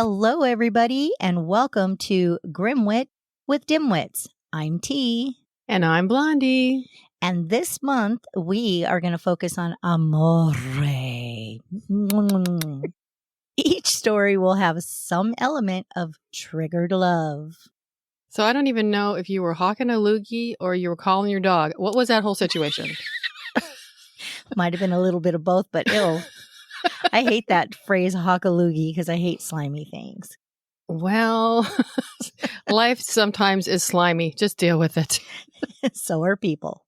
Hello, everybody, and welcome to Grimwit with Dimwits. I'm T. And I'm Blondie. And this month, we are going to focus on amore. Each story will have some element of triggered love. So I don't even know if you were hawking a loogie or you were calling your dog. What was that whole situation? Might have been a little bit of both, but ill. I hate that phrase hawkaloogie because I hate slimy things. Well, life sometimes is slimy. Just deal with it. So are people.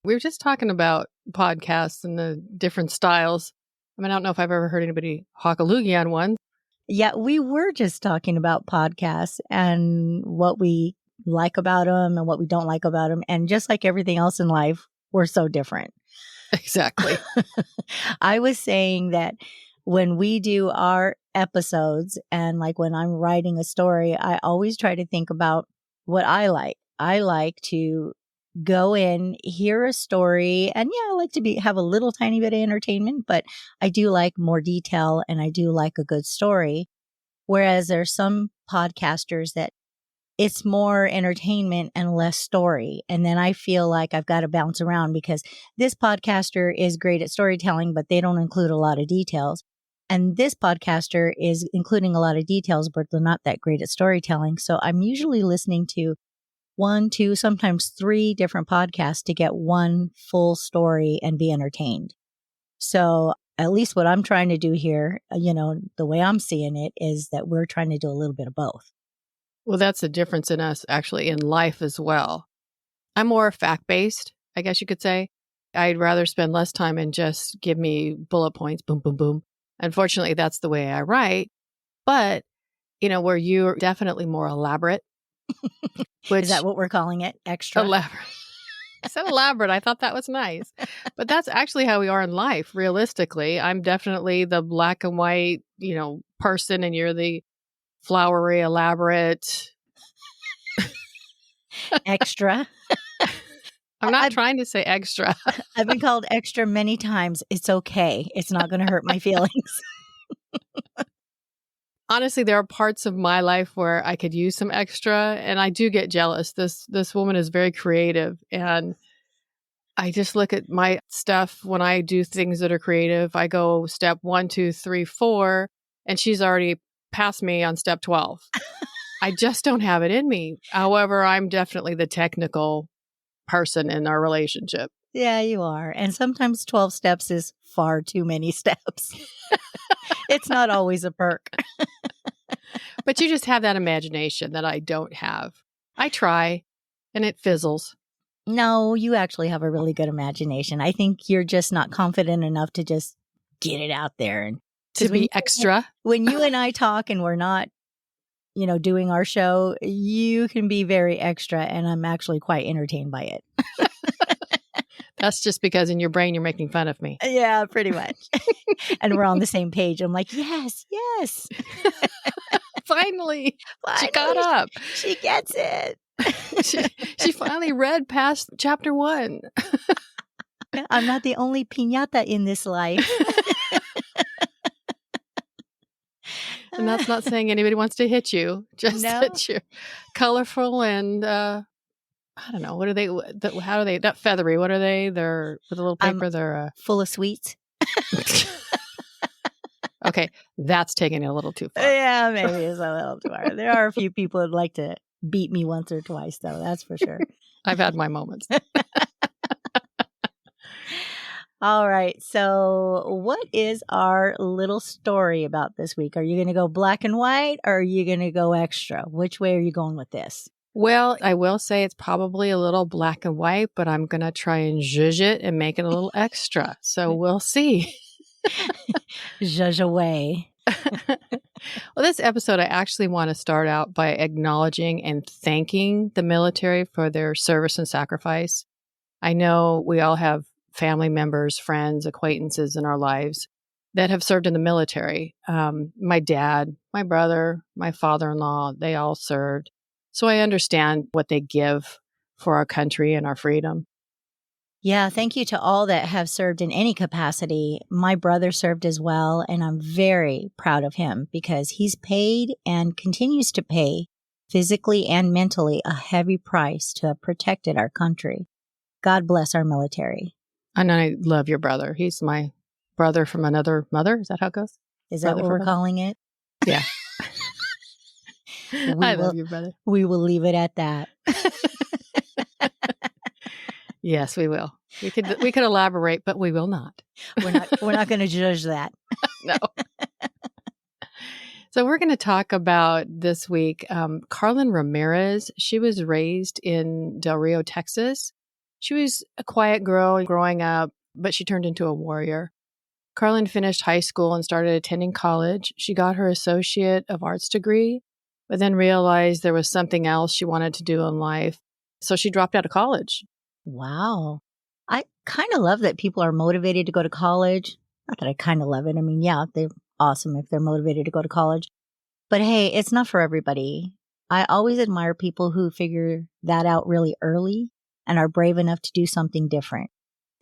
We were just talking about podcasts and the different styles. I mean, I don't know if I've ever heard anybody hawk a loogie on one. Yeah, we were just talking about podcasts and what we like about them and what we don't like about them. And just like everything else in life, we're so different. Exactly. I was saying that when we do our episodes and like when I'm writing a story, I always try to think about what I like. I like to go in, hear a story, and yeah, I like to have a little tiny bit of entertainment, but I do like more detail and I do like a good story. Whereas there's some podcasters that it's more entertainment and less story. And then I feel like I've got to bounce around because this podcaster is great at storytelling, but they don't include a lot of details. And this podcaster is including a lot of details, but they're not that great at storytelling. So I'm usually listening to 1, 2, sometimes 3 different podcasts to get one full story and be entertained. So at least what I'm trying to do here, the way I'm seeing it is that we're trying to do a little bit of both. Well, that's the difference in us actually in life as well. I'm more fact-based, I guess you could say. I'd rather spend less time and just give me bullet points, boom, boom, boom. Unfortunately, that's the way I write. But, where you're definitely more elaborate. Is that what we're calling it? Extra? Elaborate. I said elaborate. I thought that was nice. But that's actually how we are in life, realistically. I'm definitely the black and white, person, and you're the flowery, elaborate. Extra. I'm not trying to say extra. I've been called extra many times. It's okay. It's not going to hurt my feelings. Honestly, there are parts of my life where I could use some extra, and I do get jealous. This woman is very creative, and I just look at my stuff when I do things that are creative. I go step 1, 2, 3, 4, and she's already passed me on step 12. I just don't have it in me. However, I'm definitely the technical person in our relationship. Yeah, you are. And sometimes 12 steps is far too many steps. It's not always a perk. But you just have that imagination that I don't have. I try, and it fizzles. No, you actually have a really good imagination. I think you're just not confident enough to just get it out there. And to be extra. When you and I talk and we're not, doing our show, you can be very extra, and I'm actually quite entertained by it. That's just because in your brain you're making fun of me. Yeah, pretty much. And we're on the same page. I'm like, yes. Finally, she caught up. She gets it. she finally read past chapter 1. I'm not the only piñata in this life. And that's not saying anybody wants to hit you. Just that you're colorful and, I don't know. What are they? How are they? Not feathery. What are they? They're with a little paper. They're full of sweets. Okay. That's taking it a little too far. Yeah, maybe it's a little too far. There are a few people who'd like to beat me once or twice, though. That's for sure. I've had my moments. All right. So what is our little story about this week? Are you going to go black and white or are you going to go extra? Which way are you going with this? Well, I will say it's probably a little black and white, but I'm going to try and zhuzh it and make it a little extra. So we'll see. Zhuzh away. Well, this episode, I actually want to start out by acknowledging and thanking the military for their service and sacrifice. I know we all have family members, friends, acquaintances in our lives that have served in the military. My dad, my brother, my father-in-law, they all served. So I understand what they give for our country and our freedom. Yeah, thank you to all that have served in any capacity. My brother served as well, and I'm very proud of him because he's paid and continues to pay physically and mentally a heavy price to have protected our country. God bless our military. And I love your brother. He's my brother from another mother. Is that how it goes? Is that Brother what from we're another? calling it? Yeah. We I will, love you, brother. we will leave it at that. Yes, we will. We could elaborate, but we will not. We're not going to judge that. No. So we're going to talk about this week Karlyn Ramirez. She was raised in Del Rio, Texas. She was a quiet girl growing up, but she turned into a warrior. Karlyn finished high school and started attending college. She got her Associate of Arts degree, but then realized there was something else she wanted to do in life. So she dropped out of college. Wow. I kind of love that people are motivated to go to college. Not that I kind of love it. I mean, yeah, they're awesome if they're motivated to go to college. But hey, it's not for everybody. I always admire people who figure that out really early and are brave enough to do something different,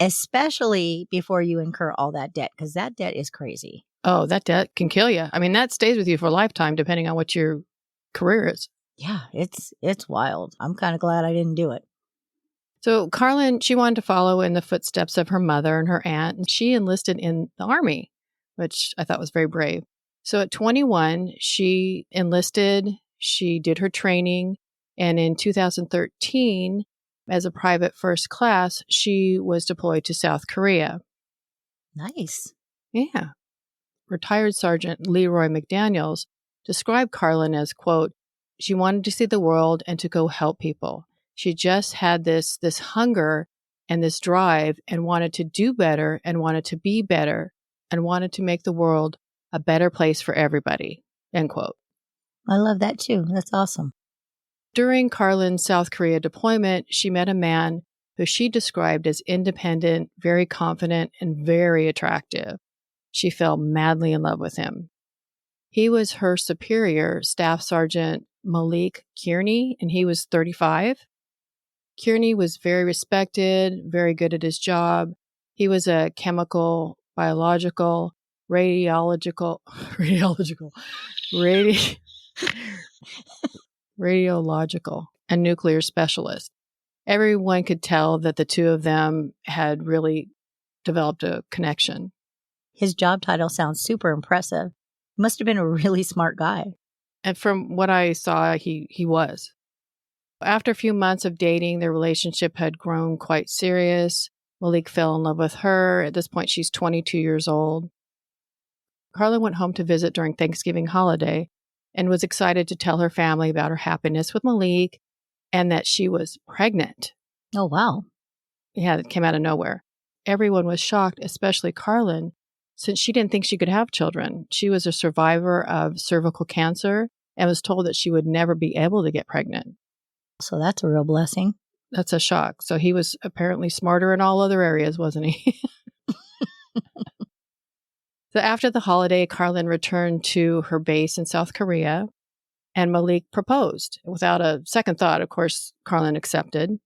especially before you incur all that debt, because that debt is crazy. Oh, that debt can kill you. I mean, that stays with you for a lifetime, depending on what your career is. Yeah, it's wild. I'm kind of glad I didn't do it. So Karlyn, she wanted to follow in the footsteps of her mother and her aunt, and she enlisted in the Army, which I thought was very brave. So at 21, she enlisted, she did her training, and in 2013, as a private first class, she was deployed to South Korea. Nice. Yeah. Retired Sergeant Leroy McDaniels described Karlyn as, quote, she wanted to see the world and to go help people. She just had this hunger and this drive and wanted to do better and wanted to be better and wanted to make the world a better place for everybody, end quote. I love that too. That's awesome. During Karlyn's South Korea deployment, she met a man who she described as independent, very confident, and very attractive. She fell madly in love with him. He was her superior, Staff Sergeant Maliek Kearney, and he was 35. Kearney was very respected, very good at his job. He was a chemical, biological, radiological, and nuclear specialist. Everyone could tell that the two of them had really developed a connection. His job title sounds super impressive. Must have been a really smart guy. And from what I saw, he was. After a few months of dating, their relationship had grown quite serious. Maliek fell in love with her. At this point, she's 22 years old. Karlyn went home to visit during Thanksgiving holiday and was excited to tell her family about her happiness with Maliek and that she was pregnant. Oh, wow. Yeah, it came out of nowhere. Everyone was shocked, especially Karlyn, since she didn't think she could have children. She was a survivor of cervical cancer and was told that she would never be able to get pregnant. So that's a real blessing. That's a shock. So he was apparently smarter in all other areas, wasn't he? So after the holiday, Karlyn returned to her base in South Korea, and Maliek proposed. Without a second thought, of course, Karlyn accepted.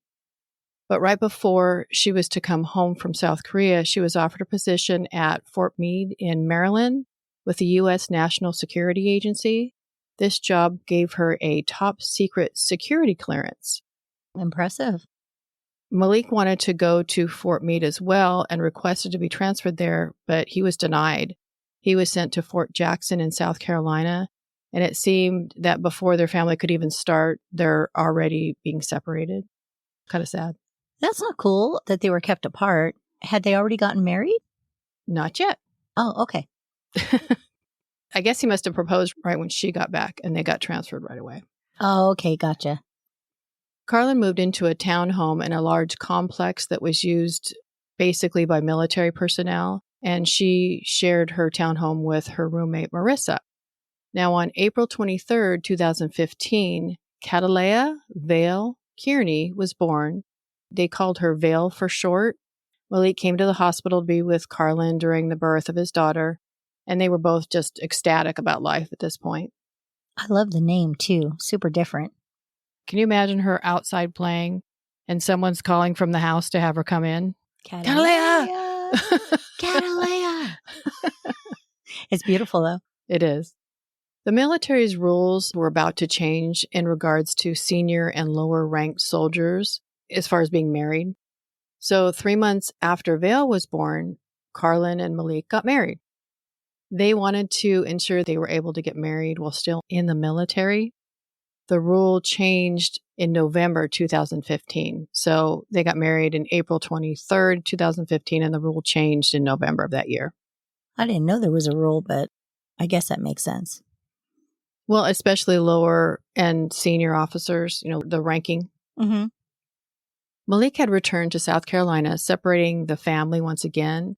But right before she was to come home from South Korea, she was offered a position at Fort Meade in Maryland with the U.S. National Security Agency. This job gave her a top secret security clearance. Impressive. Maliek wanted to go to Fort Meade as well and requested to be transferred there, but he was denied. He was sent to Fort Jackson in South Carolina, and it seemed that before their family could even start, they're already being separated. Kind of sad. That's not cool that they were kept apart. Had they already gotten married? Not yet. Oh, okay. I guess he must have proposed right when she got back, and they got transferred right away. Oh, okay. Gotcha. Karlyn moved into a townhome in a large complex that was used basically by military personnel, and she shared her townhome with her roommate, Marissa. Now, on April 23rd, 2015, Catalea Vale Kearney was born. They called her Vale for short. Maliek came to the hospital to be with Karlyn during the birth of his daughter, and they were both just ecstatic about life at this point. I love the name, too. Super different. Can you imagine her outside playing and someone's calling from the house to have her come in? Catalea. Catalea. It's beautiful, though. It is. The military's rules were about to change in regards to senior and lower ranked soldiers as far as being married. So 3 months after Vale was born, Karlyn and Maliek got married. They wanted to ensure they were able to get married while still in the military. The rule changed in November 2015. So they got married in April 23rd, 2015, and the rule changed in November of that year. I didn't know there was a rule, but I guess that makes sense. Well, especially lower and senior officers, the ranking. Mm-hmm. Maliek had returned to South Carolina, separating the family once again.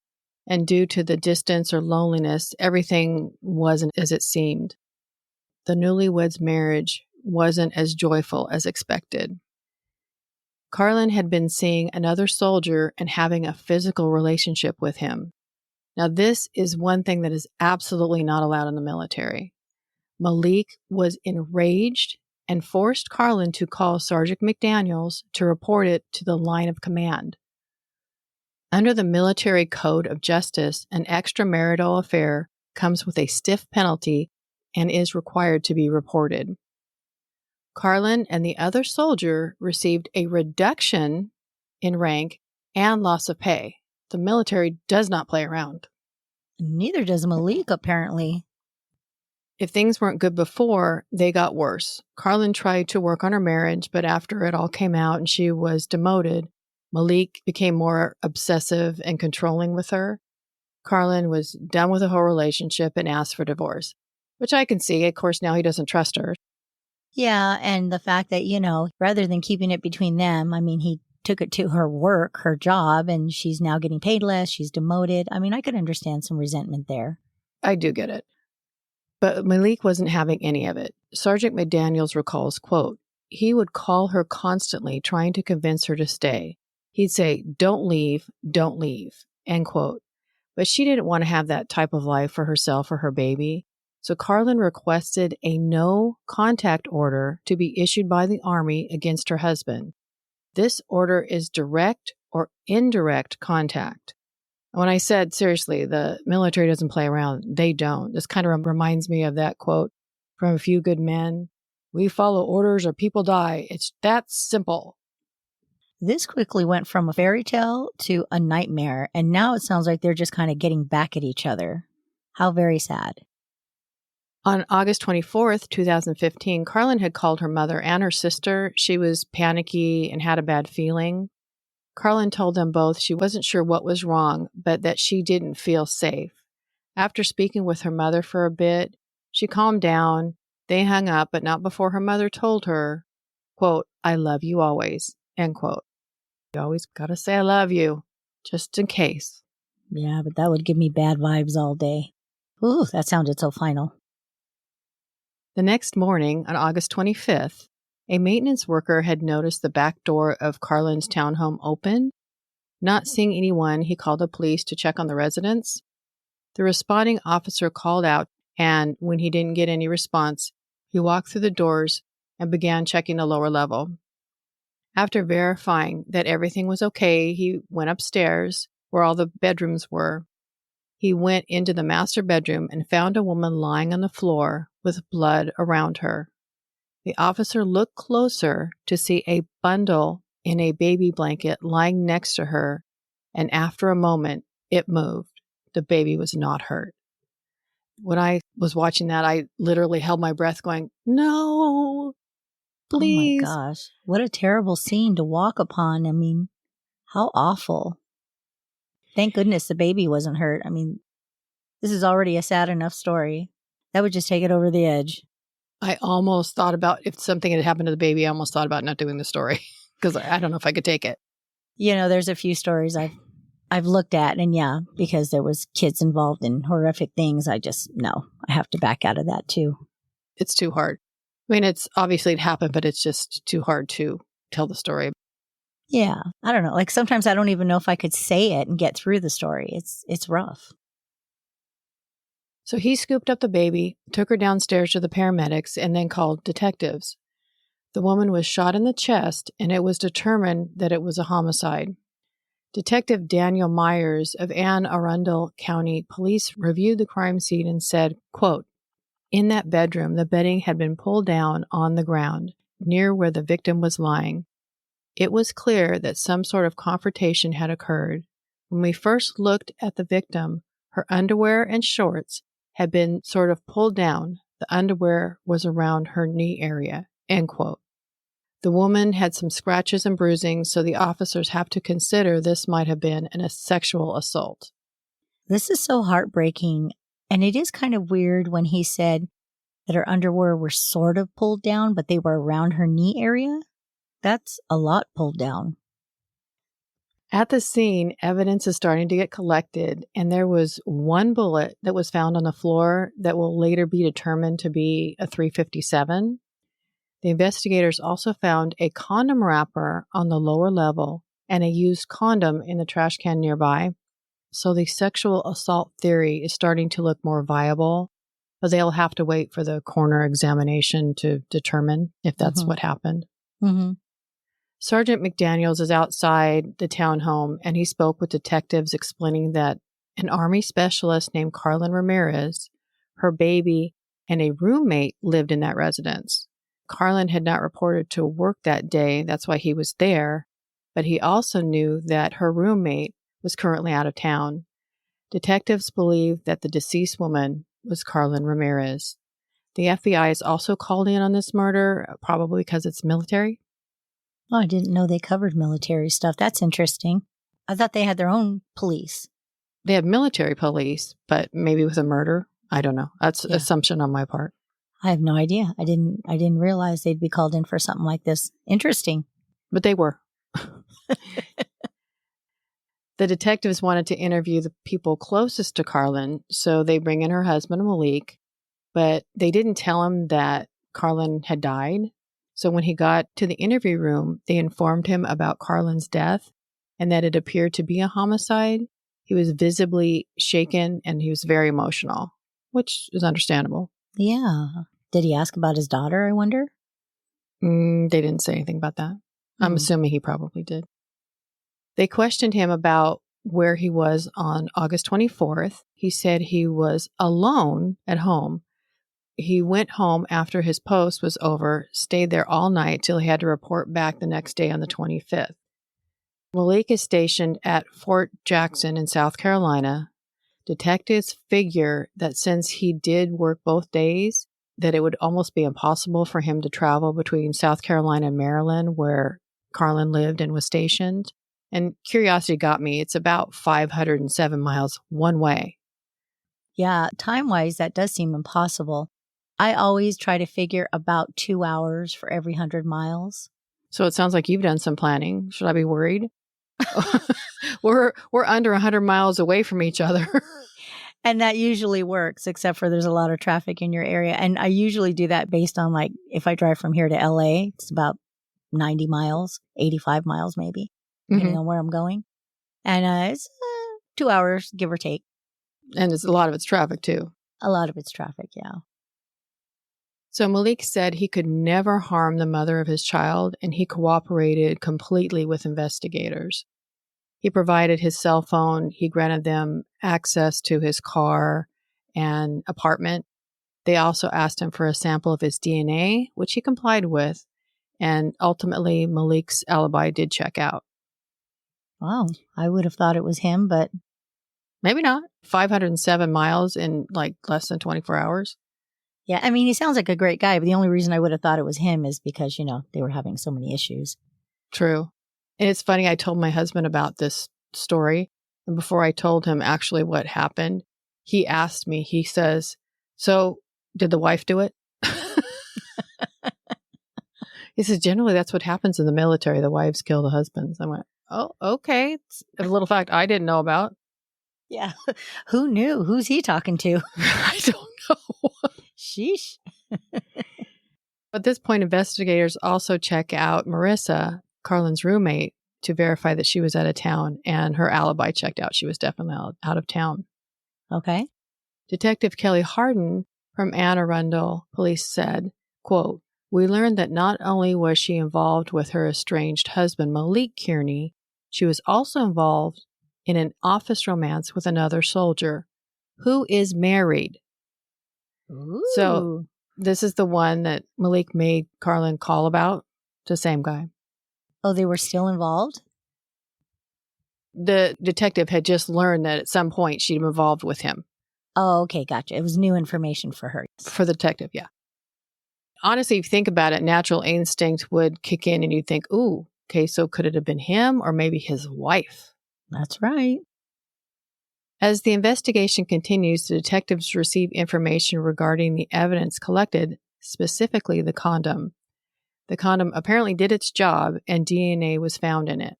And due to the distance or loneliness, everything wasn't as it seemed. The newlyweds' marriage wasn't as joyful as expected. Karlyn had been seeing another soldier and having a physical relationship with him. Now, this is one thing that is absolutely not allowed in the military. Maliek was enraged and forced Karlyn to call Sergeant McDaniels to report it to the line of command. Under the Military Code of Justice, an extramarital affair comes with a stiff penalty and is required to be reported. Karlyn and the other soldier received a reduction in rank and loss of pay. The military does not play around. Neither does Maliek, apparently. If things weren't good before, they got worse. Karlyn tried to work on her marriage, but after it all came out and she was demoted, Maliek became more obsessive and controlling with her. Karlyn was done with the whole relationship and asked for divorce, which I can see. Of course, now he doesn't trust her. Yeah, and the fact that, rather than keeping it between them, he took it to her work, her job, and she's now getting paid less. She's demoted. I could understand some resentment there. I do get it. But Maliek wasn't having any of it. Sergeant McDaniels recalls, quote, he would call her constantly trying to convince her to stay. He'd say, don't leave, end quote. But she didn't want to have that type of life for herself or her baby. So Karlyn requested a no contact order to be issued by the Army against her husband. This order is direct or indirect contact. When I said, seriously, the military doesn't play around, they don't. This kind of reminds me of that quote from A Few Good Men. We follow orders or people die. It's that simple. This quickly went from a fairy tale to a nightmare, and now it sounds like they're just kind of getting back at each other. How very sad. On August 24th, 2015, Karlyn had called her mother and her sister. She was panicky and had a bad feeling. Karlyn told them both she wasn't sure what was wrong, but that she didn't feel safe. After speaking with her mother for a bit, she calmed down. They hung up, but not before her mother told her, quote, I love you always, end quote. You always got to say I love you, just in case. Yeah, but that would give me bad vibes all day. Ooh, that sounded so final. The next morning, on August 25th, a maintenance worker had noticed the back door of Karlyn's townhome open. Not seeing anyone, he called the police to check on the residents. The responding officer called out, and when he didn't get any response, he walked through the doors and began checking the lower level. After verifying that everything was okay, he went upstairs where all the bedrooms were. He went into the master bedroom and found a woman lying on the floor with blood around her. The officer looked closer to see a bundle in a baby blanket lying next to her, and after a moment, it moved. The baby was not hurt. When I was watching that, I literally held my breath going, no, please. Oh my gosh, what a terrible scene to walk upon. How awful. Thank goodness the baby wasn't hurt. This is already a sad enough story. That would just take it over the edge. I almost thought about, if something had happened to the baby, I almost thought about not doing the story because I don't know if I could take it. There's a few stories I've looked at, and yeah, because there was kids involved in horrific things, I have to back out of that too. It's too hard. It's obviously it happened, but it's just too hard to tell the story. Yeah, I don't know. Sometimes I don't even know if I could say it and get through the story. It's rough. So he scooped up the baby, took her downstairs to the paramedics, and then called detectives. The woman was shot in the chest, and it was determined that it was a homicide. Detective Daniel Myers of Anne Arundel County Police reviewed the crime scene and said, quote, "In that bedroom, the bedding had been pulled down on the ground near where the victim was lying. It was clear that some sort of confrontation had occurred. When we first looked at the victim, her underwear and shorts had been sort of pulled down. The underwear was around her knee area." End quote. The woman had some scratches and bruising, so the officers have to consider this might have been a sexual assault. This is so heartbreaking. And it is kind of weird when he said that her underwear were sort of pulled down, but they were around her knee area. That's a lot pulled down. At the scene, evidence is starting to get collected, and there was one bullet that was found on the floor that will later be determined to be a .357. The investigators also found a condom wrapper on the lower level and a used condom in the trash can nearby. So the sexual assault theory is starting to look more viable, but they'll have to wait for the coroner examination to determine if that's what happened. Mm-hmm. Sergeant McDaniels is outside the townhome, and he spoke with detectives explaining that an Army specialist named Karlyn Ramirez, her baby, and a roommate lived in that residence. Karlyn had not reported to work that day. That's why he was there. But he also knew that her roommate was currently out of town. Detectives believe that the deceased woman was Karlyn Ramirez. The FBI is also called in on this murder, probably because it's military. Oh, I didn't know they covered military stuff. That's interesting. I thought they had their own police. They have military police, but maybe with a murder. I don't know. That's an assumption on my part. I have no idea. I didn't realize they'd be called in for something like this. Interesting. But they were. The detectives wanted to interview the people closest to Karlyn, so they bring in her husband, Maliek, but they didn't tell him that Karlyn had died. So when he got to the interview room, they informed him about Karlyn's death and that it appeared to be a homicide. He was visibly shaken and he was very emotional, which is understandable. Yeah. Did he ask about his daughter, I wonder? They didn't say anything about that. I'm assuming he probably did. They questioned him about where he was on August 24th. He said he was alone at home. He went home after his post was over, stayed there all night till he had to report back the next day on the 25th. Maliek is stationed at Fort Jackson in South Carolina. Detectives figure that since he did work both days, that it would almost be impossible for him to travel between South Carolina and Maryland, where Karlyn lived and was stationed. And curiosity got me. It's about 507 miles one way. Yeah, time-wise, that does seem impossible. I always try to figure about 2 hours for every 100 miles. So it sounds like you've done some planning. Should I be worried? We're under 100 miles away from each other. And that usually works, except for there's a lot of traffic in your area. And I usually do that based on, like, if I drive from here to LA, it's about 90 miles, 85 miles maybe, depending on where I'm going. And it's 2 hours, give or take. And a lot of it's traffic, too. A lot of it's traffic, yeah. So Maliek said he could never harm the mother of his child, and he cooperated completely with investigators. He provided his cell phone. He granted them access to his car and apartment. They also asked him for a sample of his DNA, which he complied with. And ultimately, Maliek's alibi did check out. Wow. I would have thought it was him, but maybe not. 507 miles in like less than 24 hours. Yeah. I mean, he sounds like a great guy, but the only reason I would have thought it was him is because, they were having so many issues. True. And it's funny, I told my husband about this story. And before I told him actually what happened, he asked me, he says, "So did the wife do it?" He says, "Generally, that's what happens in the military. The wives kill the husbands." I went, "Oh, okay. It's a little fact I didn't know about." Yeah. Who knew? Who's he talking to? I don't know. Sheesh. At this point, investigators also check out Marissa, Karlyn's roommate, to verify that she was out of town, and her alibi checked out. She was definitely out of town. Okay. Detective Kelly Harden from Anne Arundel Police said, quote, "We learned that not only was she involved with her estranged husband, Maliek Kearney, She was also involved in an office romance with another soldier who is married. Ooh. So this is the one that Maliek made Karlyn call about. The same guy. Oh, they were still involved? The detective had just learned that at some point she'd been involved with him. Oh, okay, gotcha. It was new information for her. For the detective, yeah. Honestly, if you think about it, natural instinct would kick in and you'd think, ooh, okay, so could it have been him or maybe his wife? That's right. As the investigation continues, the detectives receive information regarding the evidence collected, specifically the condom. The condom apparently did its job and DNA was found in it.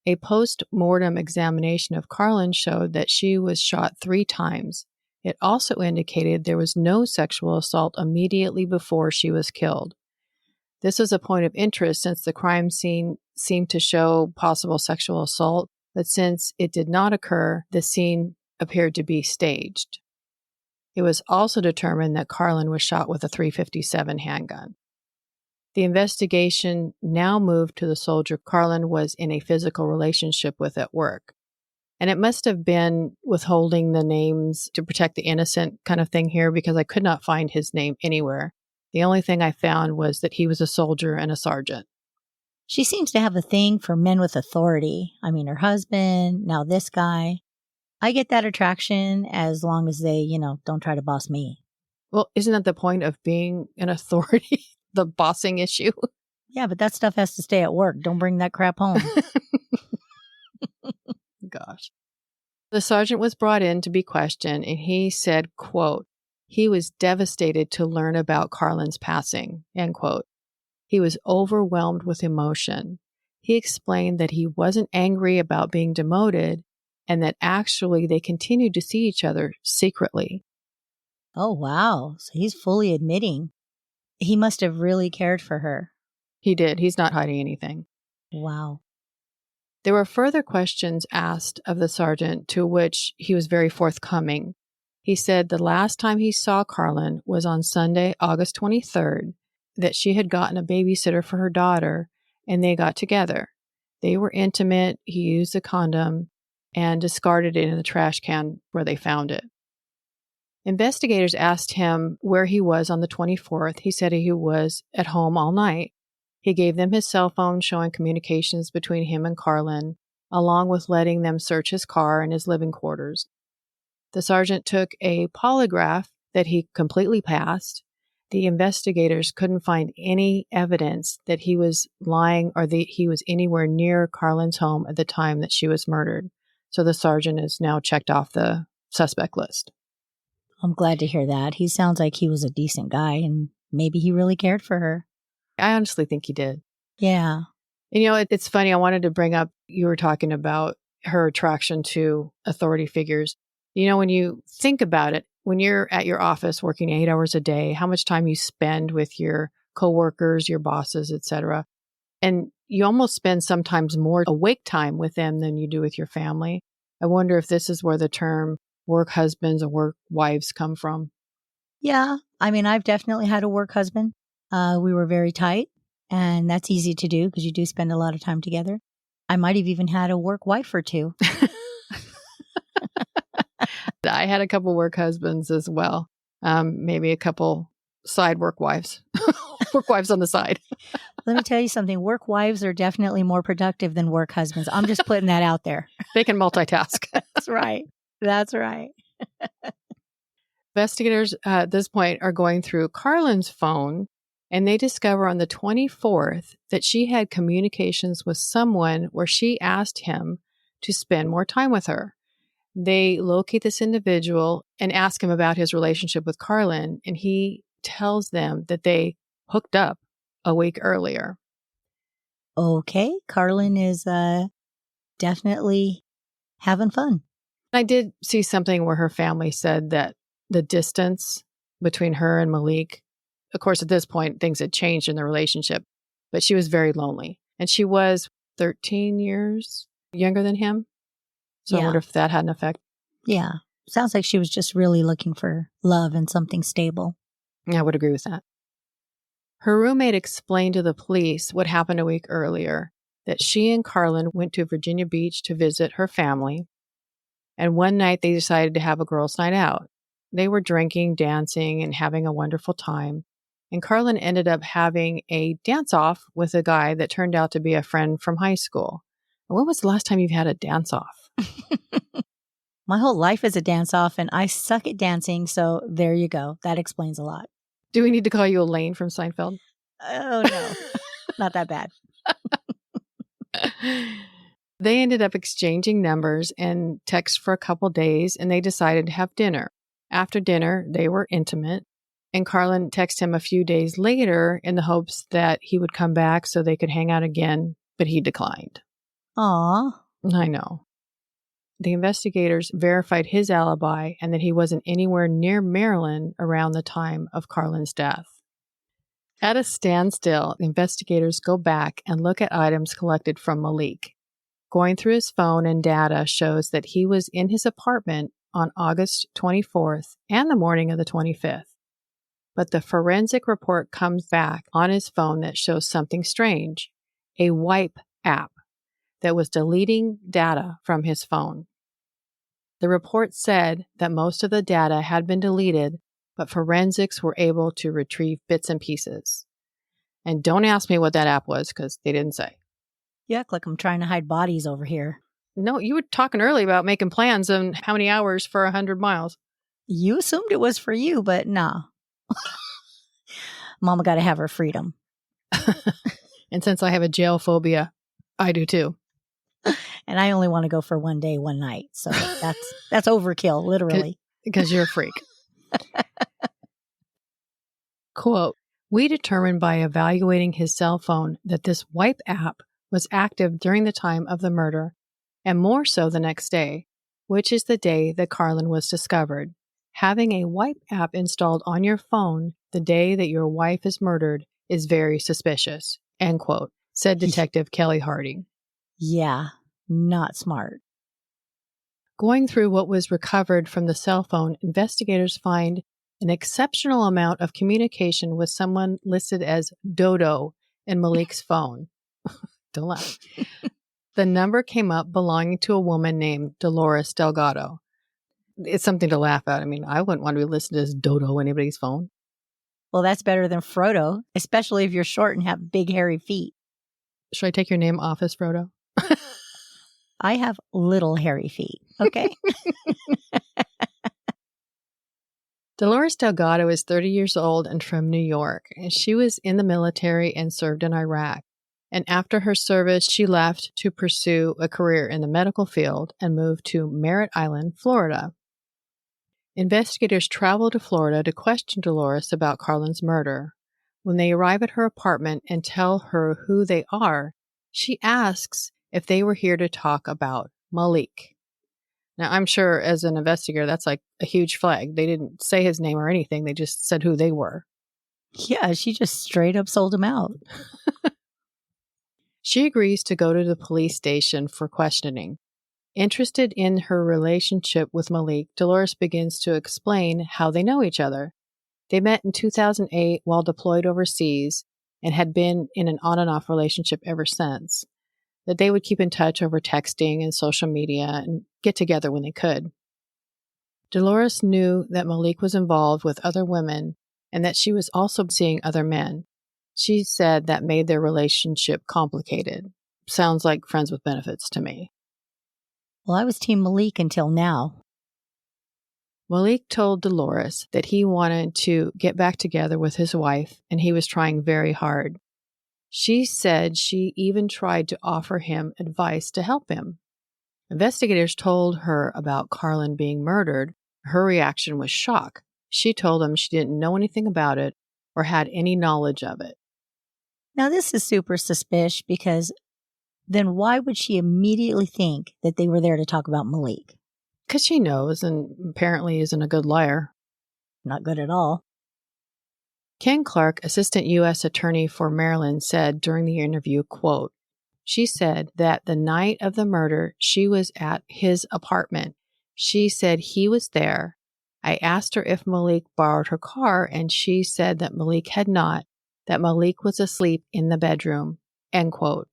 A post-mortem examination of Karlyn showed that she was shot 3 times. It also indicated there was no sexual assault immediately before she was killed. This was a point of interest since the crime scene seemed to show possible sexual assault, but since it did not occur, the scene appeared to be staged. It was also determined that Karlyn was shot with a .357 handgun. The investigation now moved to the soldier Karlyn was in a physical relationship with at work. And it must have been withholding the names to protect the innocent kind of thing here because I could not find his name anywhere. The only thing I found was that he was a soldier and a sergeant. She seems to have a thing for men with authority. I mean, her husband, now this guy. I get that attraction as long as they, don't try to boss me. Well, isn't that the point of being an authority? The bossing issue? Yeah, but that stuff has to stay at work. Don't bring that crap home. Gosh. The sergeant was brought in to be questioned, and he said, quote, he was devastated to learn about Karlyn's passing, end quote. He was overwhelmed with emotion. He explained that he wasn't angry about being demoted and that actually they continued to see each other secretly. Oh, wow. So he's fully admitting. He must have really cared for her. He did. He's not hiding anything. Wow. There were further questions asked of the sergeant to which he was very forthcoming. He said the last time he saw Karlyn was on Sunday, August 23rd, that she had gotten a babysitter for her daughter and they got together. They were intimate. He used a condom and discarded it in the trash can where they found it. Investigators asked him where he was on the 24th. He said he was at home all night. He gave them his cell phone showing communications between him and Karlyn, along with letting them search his car and his living quarters. The sergeant took a polygraph that he completely passed. The investigators couldn't find any evidence that he was lying or that he was anywhere near Karlyn's home at the time that she was murdered. So the sergeant is now checked off the suspect list. I'm glad to hear that. He sounds like he was a decent guy and maybe he really cared for her. I honestly think he did. Yeah. And it's funny. I wanted to bring up, you were talking about her attraction to authority figures. When you think about it, when you're at your office working 8 hours a day, how much time you spend with your coworkers, your bosses, etc. And you almost spend sometimes more awake time with them than you do with your family. I wonder if this is where the term work husbands or work wives come from. Yeah. I mean, I've definitely had a work husband. We were very tight, and that's easy to do because you do spend a lot of time together. I might have even had a work wife or two. I had a couple work husbands as well. Maybe a couple side work wives. Work wives on the side. Let me tell you something. Work wives are definitely more productive than work husbands. I'm just putting that out there. They can multitask. That's right. That's right. Investigators at this point are going through Karlyn's phone, and they discover on the 24th that she had communications with someone where she asked him to spend more time with her. They locate this individual and ask him about his relationship with Karlyn, and he tells them that they hooked up a week earlier. Okay. Karlyn is definitely having fun. I did see something where her family said that the distance between her and Maliek, of course, at this point, things had changed in the relationship, but she was very lonely. And she was 13 years younger than him. So I wonder if that had an effect. Yeah. Sounds like she was just really looking for love and something stable. Yeah, I would agree with that. Her roommate explained to the police what happened a week earlier. that she and Karlyn went to Virginia Beach to visit her family. And one night they decided to have a girls' night out. They were drinking, dancing, and having a wonderful time. And Karlyn ended up having a dance-off with a guy that turned out to be a friend from high school. When was the last time you've had a dance-off? My whole life is a dance-off, and I suck at dancing, so there you go. That explains a lot. Do we need to call you Elaine from Seinfeld? Oh, no. Not that bad. They ended up exchanging numbers and texts for a couple days, and they decided to have dinner. After dinner, they were intimate, and Karlyn texted him a few days later in the hopes that he would come back so they could hang out again, but he declined. Aw. I know. The investigators verified his alibi and that he wasn't anywhere near Maryland around the time of Karlyn's death. At a standstill, investigators go back and look at items collected from Maliek. Going through his phone and data shows that he was in his apartment on August 24th and the morning of the 25th. But the forensic report comes back on his phone that shows something strange, a wipe app that was deleting data from his phone. The report said that most of the data had been deleted, but forensics were able to retrieve bits and pieces. And don't ask me what that app was, because they didn't say. Yuck, like I'm trying to hide bodies over here. No, you were talking earlier about making plans and how many hours for 100 miles. You assumed it was for you, but nah. Mama got to have her freedom. And since I have a jail phobia, I do too. And I only want to go for one day, one night. So that's overkill, literally. Because you're a freak. Quote, we determined by evaluating his cell phone that this wipe app was active during the time of the murder, and more so the next day, which is the day that Karlyn was discovered. Having a wipe app installed on your phone the day that your wife is murdered is very suspicious, end quote, said Detective Kelly Harding. Yeah, not smart. Going through what was recovered from the cell phone, investigators find an exceptional amount of communication with someone listed as Dodo in Maliek's phone. Don't laugh. The number came up belonging to a woman named Dolores Delgado. It's something to laugh at. I mean, I wouldn't want to be listed as Dodo on anybody's phone. Well, that's better than Frodo, especially if you're short and have big, hairy feet. Should I take your name off as Frodo? I have little hairy feet, okay? Dolores Delgado is 30 years old and from New York. And she was in the military and served in Iraq. And after her service, she left to pursue a career in the medical field and moved to Merritt Island, Florida. Investigators travel to Florida to question Dolores about Karlyn's murder. When they arrive at her apartment and tell her who they are, she asks if they were here to talk about Maliek. Now, I'm sure as an investigator, that's like a huge flag. They didn't say his name or anything. They just said who they were. Yeah, she just straight up sold him out. She agrees to go to the police station for questioning. Interested in her relationship with Maliek, Dolores begins to explain how they know each other. They met in 2008 while deployed overseas and had been in an on and off relationship ever since. That they would keep in touch over texting and social media and get together when they could. Dolores knew that Maliek was involved with other women and that she was also seeing other men. She said that made their relationship complicated. Sounds like friends with benefits to me. Well, I was Team Maliek until now. Maliek told Dolores that he wanted to get back together with his wife and he was trying very hard. She said she even tried to offer him advice to help him. Investigators told her about Karlyn being murdered. Her reaction was shock. She told them she didn't know anything about it or had any knowledge of it. Now, this is super suspicious because then why would she immediately think that they were there to talk about Maliek? Because she knows and apparently isn't a good liar. Not good at all. Ken Clark, assistant U.S. attorney for Maryland, said during the interview, quote, she said that the night of the murder, she was at his apartment. She said he was there. I asked her if Maliek borrowed her car, and she said that Maliek had not, that Maliek was asleep in the bedroom, end quote.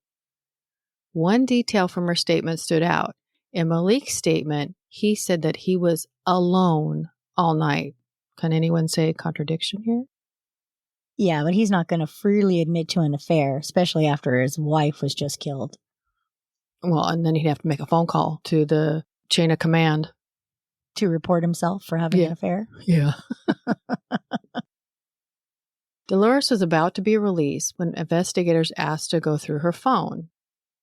One detail from her statement stood out. In Maliek's statement, he said that he was alone all night. Can anyone say contradiction here? Yeah, but he's not going to freely admit to an affair, especially after his wife was just killed. Well, and then he'd have to make a phone call to the chain of command. To report himself for having an affair? Yeah. Dolores was about to be released when investigators asked to go through her phone.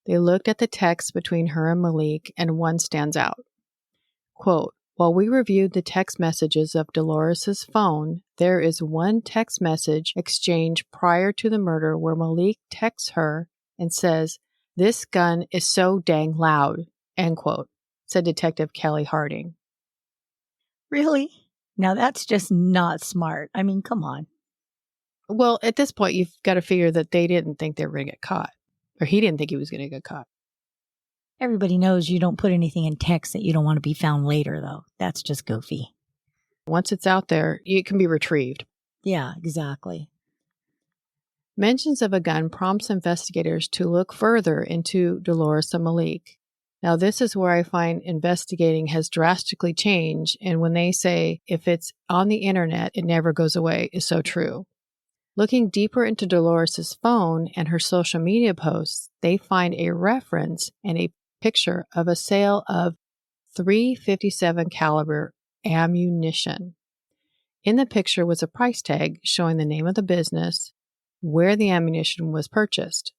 They looked at the text between her and Maliek, and one stands out. Quote, while we reviewed the text messages of Dolores' phone, there is one text message exchange prior to the murder where Maliek texts her and says, "This gun is so dang loud," end quote, said Detective Kelly Harding. Really? Now that's just not smart. I mean, come on. Well, at this point, you've got to figure that they didn't think they were going to get caught. Or he didn't think he was going to get caught. Everybody knows you don't put anything in text that you don't want to be found later, though. That's just goofy. Once it's out there, it can be retrieved. Yeah, exactly. Mentions of a gun prompts investigators to look further into Dolores and Maliek. Now, this is where I find investigating has drastically changed, and when they say, if it's on the internet, it never goes away, is so true. Looking deeper into Dolores' phone and her social media posts, they find a reference and a picture of a sale of .357 caliber ammunition. In the picture was a price tag showing the name of the business, where the ammunition was purchased.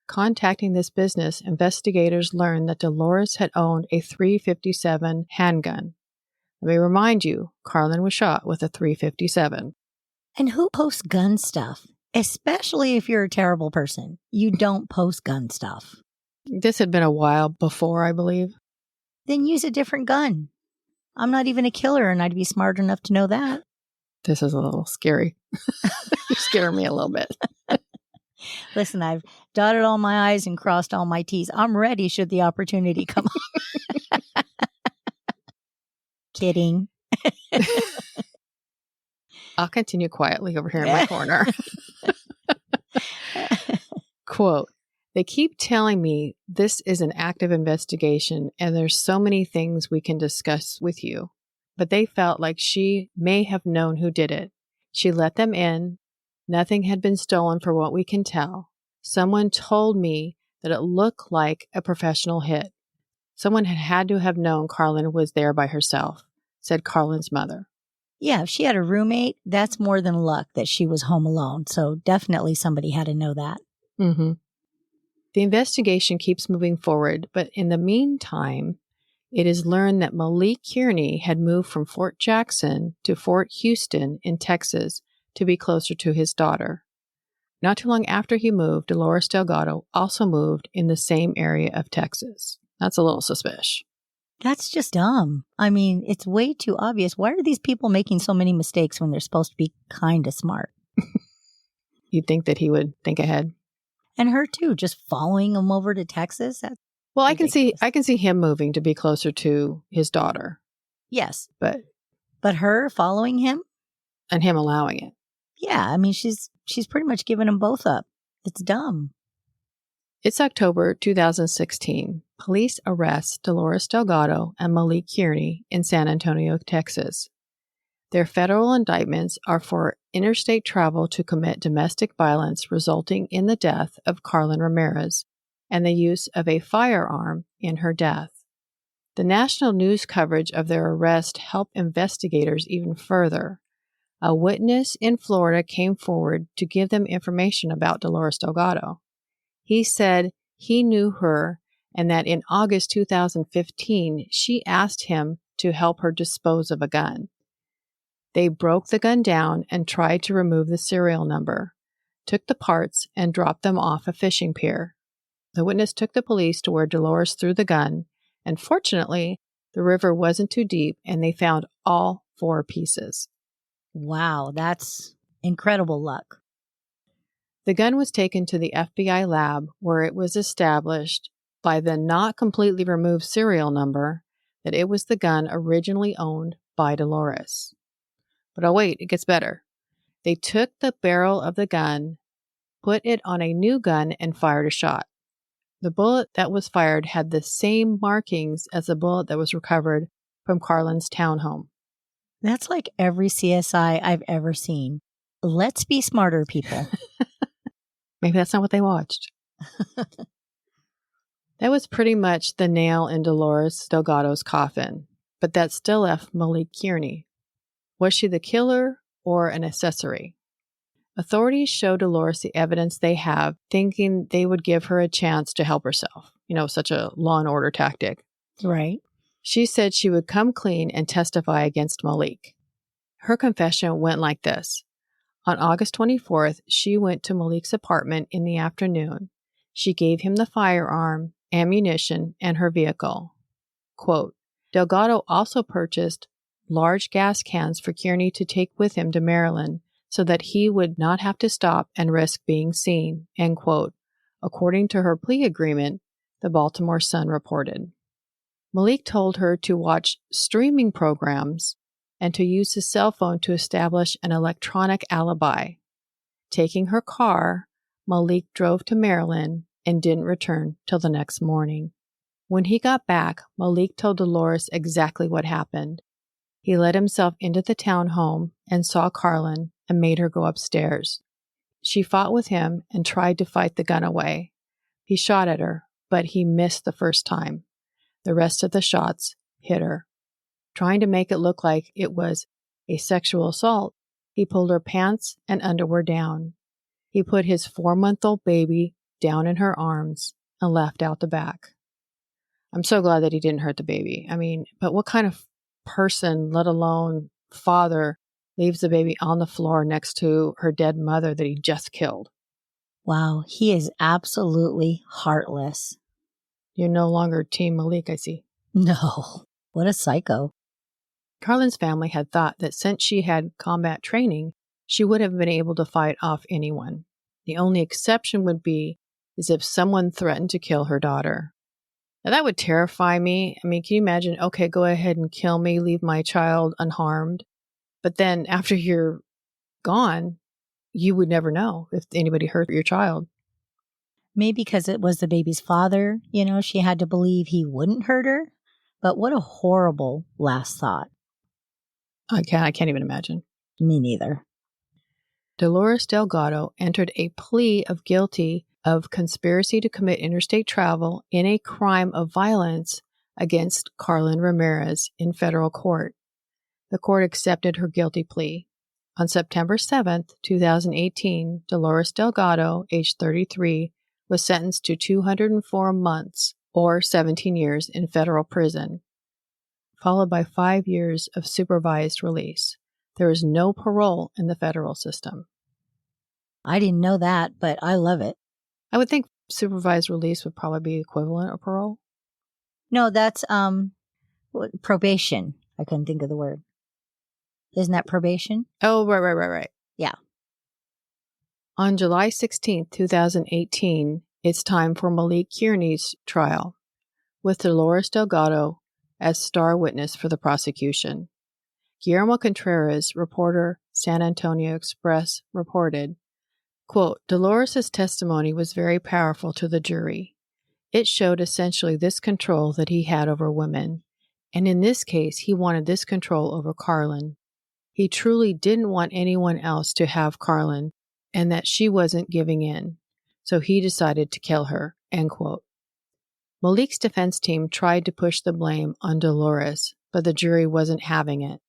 Contacting this business, investigators learned that Dolores had owned a .357 handgun. Let me remind you, Karlyn was shot with a .357. And who posts gun stuff? Especially if you're a terrible person. You don't post gun stuff. This had been a while before, I believe. Then use a different gun. I'm not even a killer, and I'd be smart enough to know that. This is a little scary. You're scaring me a little bit. Listen, I've dotted all my I's and crossed all my T's. I'm ready should the opportunity come up. Kidding. I'll continue quietly over here in my corner. Quote, they keep telling me this is an active investigation and there's so many things we can discuss with you. But they felt like she may have known who did it. She let them in. Nothing had been stolen for what we can tell. Someone told me that it looked like a professional hit. Someone had to have known Karlyn was there by herself, said Karlyn's mother. Yeah, if she had a roommate, that's more than luck that she was home alone. So definitely somebody had to know that. Mm-hmm. The investigation keeps moving forward, but in the meantime, it is learned that Maliek Kearney had moved from Fort Jackson to Fort Houston in Texas to be closer to his daughter. Not too long after he moved, Dolores Delgado also moved in the same area of Texas. That's a little suspicious. That's just dumb. I mean, it's way too obvious. Why are these people making so many mistakes when they're supposed to be kind of smart? You'd think that he would think ahead. And her too, just following him over to Texas. That's well, ridiculous. I can see him moving to be closer to his daughter. Yes. But her following him? And him allowing it. Yeah, I mean, she's pretty much giving them both up. It's dumb. It's October 2016. Police arrest Dolores Delgado and Maliek Kearney in San Antonio, Texas. Their federal indictments are for interstate travel to commit domestic violence resulting in the death of Karlyn Ramirez and the use of a firearm in her death. The national news coverage of their arrest helped investigators even further. A witness in Florida came forward to give them information about Dolores Delgado. He said he knew her and that in August 2015, she asked him to help her dispose of a gun. They broke the gun down and tried to remove the serial number, took the parts, and dropped them off a fishing pier. The witness took the police to where Dolores threw the gun, and fortunately, the river wasn't too deep and they found all 4 pieces. Wow, that's incredible luck. The gun was taken to the FBI lab where it was established by the not completely removed serial number that it was the gun originally owned by Dolores. But oh wait, it gets better. They took the barrel of the gun, put it on a new gun, and fired a shot. The bullet that was fired had the same markings as the bullet that was recovered from Karlyn's townhome. That's like every CSI I've ever seen. Let's be smarter, people. Maybe that's not what they watched. That was pretty much the nail in Dolores Delgado's coffin, but that still left Maliek Kearney. Was she the killer or an accessory? Authorities show Dolores the evidence they have, thinking they would give her a chance to help herself. Such a law and order tactic. Right. She said she would come clean and testify against Maliek. Her confession went like this. On August 24th, she went to Maliek's apartment in the afternoon. She gave him the firearm, ammunition, and her vehicle. Quote, Delgado also purchased large gas cans for Kearney to take with him to Maryland so that he would not have to stop and risk being seen, end quote, according to her plea agreement, the Baltimore Sun reported. Maliek told her to watch streaming programs and to use his cell phone to establish an electronic alibi. Taking her car, Maliek drove to Maryland and didn't return till the next morning. When he got back, Maliek told Dolores exactly what happened. He let himself into the townhome and saw Karlyn and made her go upstairs. She fought with him and tried to fight the gun away. He shot at her, but he missed the first time. The rest of the shots hit her. Trying to make it look like it was a sexual assault, he pulled her pants and underwear down. He put his 4-month-old baby down in her arms and left out the back. I'm so glad that he didn't hurt the baby. But what kind of person, let alone father, leaves the baby on the floor next to her dead mother that he just killed? Wow, he is absolutely heartless. You're no longer Team Maliek, I see. No, what a psycho. Karlyn's family had thought that since she had combat training, she would have been able to fight off anyone. The only exception would be is if someone threatened to kill her daughter. Now, that would terrify me. Can you imagine, okay, go ahead and kill me, leave my child unharmed. But then after you're gone, you would never know if anybody hurt your child. Maybe because it was the baby's father, she had to believe he wouldn't hurt her. But what a horrible last thought. I can't even imagine. Me neither. Dolores Delgado entered a plea of guilty of conspiracy to commit interstate travel in a crime of violence against Karlyn Ramirez in federal court. The court accepted her guilty plea. On September 7th, 2018, Dolores Delgado, age 33, was sentenced to 204 months, or 17 years, in federal prison, followed by 5 years of supervised release. There is no parole in the federal system. I didn't know that, but I love it. I would think supervised release would probably be equivalent of parole. No, that's probation. I couldn't think of the word. Isn't that probation? Oh, right. Yeah. On July 16th, 2018, it's time for Maliek Kearney's trial, with Dolores Delgado as star witness for the prosecution. Guillermo Contreras, reporter, San Antonio Express, reported, quote, Dolores' testimony was very powerful to the jury. It showed essentially this control that he had over women, and in this case, he wanted this control over Karlyn. He truly didn't want anyone else to have Karlyn, and that she wasn't giving in, so he decided to kill her, end quote. Maliek's defense team tried to push the blame on Dolores, but the jury wasn't having it.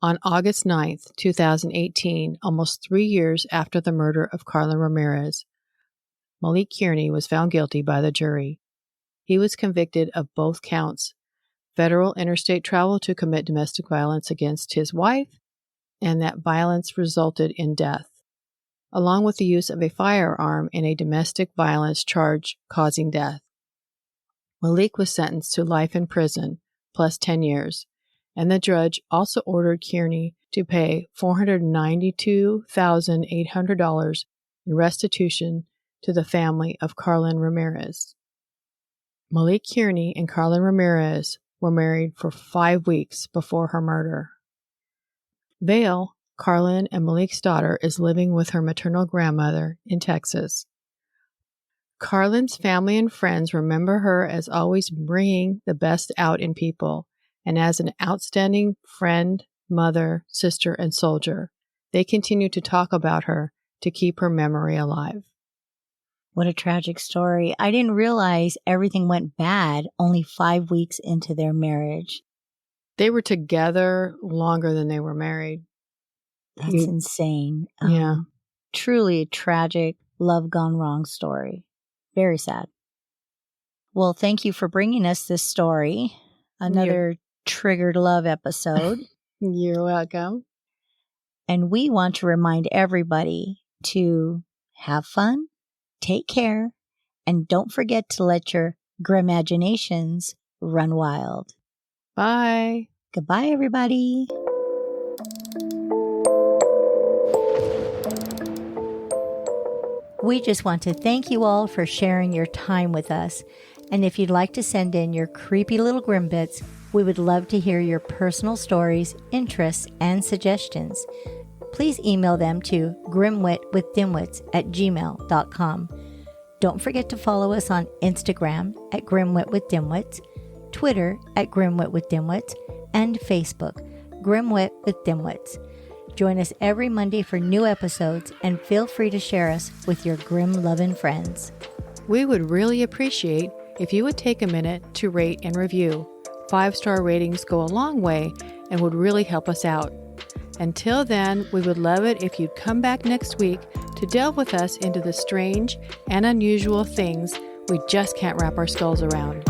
On August 9th, 2018, almost 3 years after the murder of Karlyn Ramirez, Maliek Kearney was found guilty by the jury. He was convicted of both counts: federal interstate travel to commit domestic violence against his wife, and that violence resulted in death, along with the use of a firearm in a domestic violence charge causing death. Maliek was sentenced to life in prison plus 10 years, and the judge also ordered Kearney to pay $492,800 in restitution to the family of Karlyn Ramirez. Maliek Kearney and Karlyn Ramirez were married for 5 weeks before her murder. Vale, Karlyn and Maliek's daughter, is living with her maternal grandmother in Texas. Karlyn's family and friends remember her as always bringing the best out in people, and as an outstanding friend, mother, sister, and soldier. They continue to talk about her to keep her memory alive. What a tragic story. I didn't realize everything went bad only 5 weeks into their marriage. They were together longer than they were married. That's insane. Yeah. Truly a tragic, love gone wrong story. Very sad. Well, thank you for bringing us this story. Another triggered love episode. You're welcome. And we want to remind everybody to have fun, take care, and don't forget to let your grimaginations run wild. Bye. Goodbye, everybody. We just want to thank you all for sharing your time with us. And if you'd like to send in your creepy little grim bits, we would love to hear your personal stories, interests, and suggestions. Please email them to grimwitwithdimwits@gmail.com. Don't forget to follow us on Instagram at grimwitwithdimwits, Twitter at grimwitwithdimwits, and Facebook, Grimwit with Dimwits. Join us every Monday for new episodes, and feel free to share us with your grim-loving friends. We would really appreciate if you would take a minute to rate and review. 5-star ratings go a long way and would really help us out. Until then, we would love it if you'd come back next week to delve with us into the strange and unusual things we just can't wrap our skulls around.